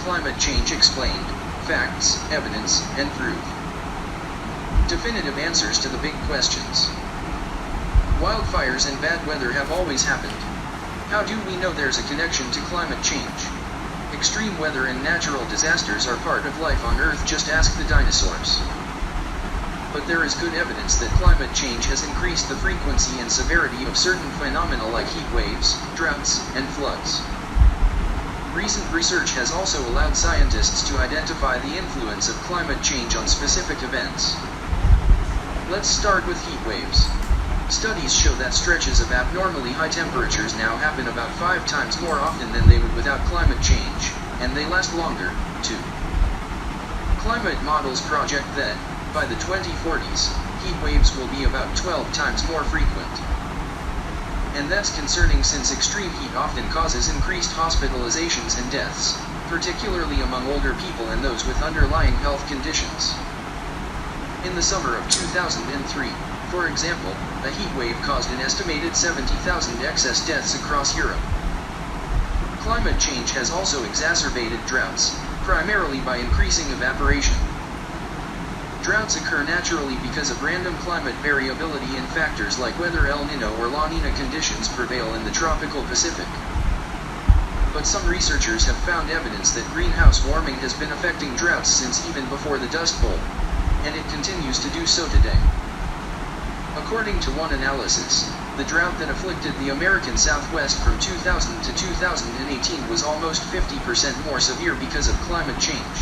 climate change explained, facts, evidence, and proof. Definitive answers to the big questions. Wildfires and bad weather have always happened. How do we know there's a connection to climate change? Extreme weather and natural disasters are part of life on Earth, just ask the dinosaurs. But there is good evidence that climate change has increased the frequency and severity of certain phenomena like heat waves, droughts, and floods. Recent research has also allowed scientists to identify the influence of climate change on specific events. Let's start with heat waves. Studies show that stretches of abnormally high temperatures now happen about 5 times more often than they would without climate change, and they last longer, too. Climate models project that, by the 2040s, heat waves will be about 12 times more frequent. And that's concerning since extreme heat often causes increased hospitalizations and deaths, particularly among older people and those with underlying health conditions. In the summer of 2003, for example, a heat wave caused an estimated 70,000 excess deaths across Europe. Climate change has also exacerbated droughts, primarily by increasing evaporation. Droughts occur naturally because of random climate variability in factors like whether El Niño or La Niña conditions prevail in the tropical Pacific. But some researchers have found evidence that greenhouse warming has been affecting droughts since even before the Dust Bowl, and it continues to do so today. According to one analysis, the drought that afflicted the American Southwest from 2000 to 2018 was almost 50% more severe because of climate change.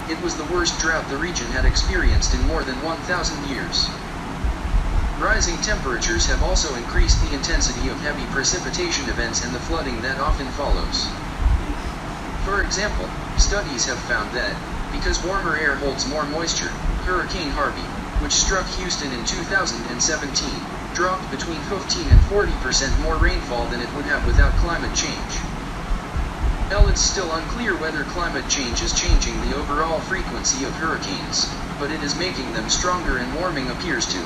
It was the worst drought the region had experienced in more than 1,000 years. Rising temperatures have also increased the intensity of heavy precipitation events and the flooding that often follows. For example, studies have found that, because warmer air holds more moisture, Hurricane Harvey, which struck Houston in 2017, dropped between 15 and 40% more rainfall than it would have without climate change. It's still unclear whether climate change is changing the overall frequency of hurricanes, but it is making them stronger and warming appears to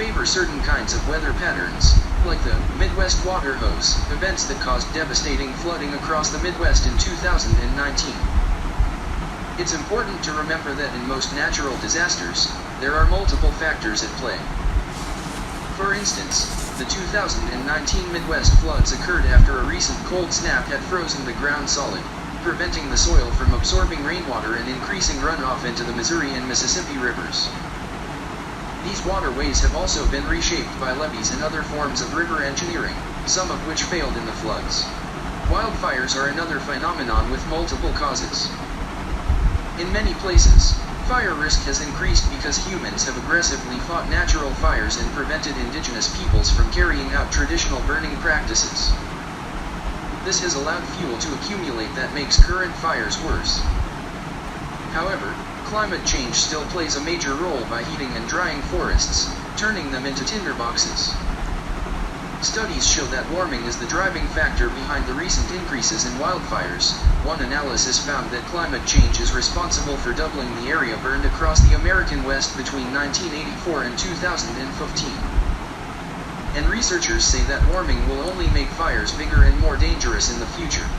favor certain kinds of weather patterns, like the Midwest water hose events that caused devastating flooding across the Midwest in 2019. It's important to remember that in most natural disasters, there are multiple factors at play. For instance, the 2019 Midwest floods occurred after a recent cold snap had frozen the ground solid, preventing the soil from absorbing rainwater and increasing runoff into the Missouri and Mississippi rivers. These waterways have also been reshaped by levees and other forms of river engineering, some of which failed in the floods. Wildfires are another phenomenon with multiple causes. In many places, fire risk has increased because humans have aggressively fought natural fires and prevented indigenous peoples from carrying out traditional burning practices. This has allowed fuel to accumulate that makes current fires worse. However, climate change still plays a major role by heating and drying forests, turning them into tinderboxes. Studies show that warming is the driving factor behind the recent increases in wildfires. One analysis found that climate change is responsible for doubling the area burned across the American West between 1984 and 2015. And researchers say that warming will only make fires bigger and more dangerous in the future.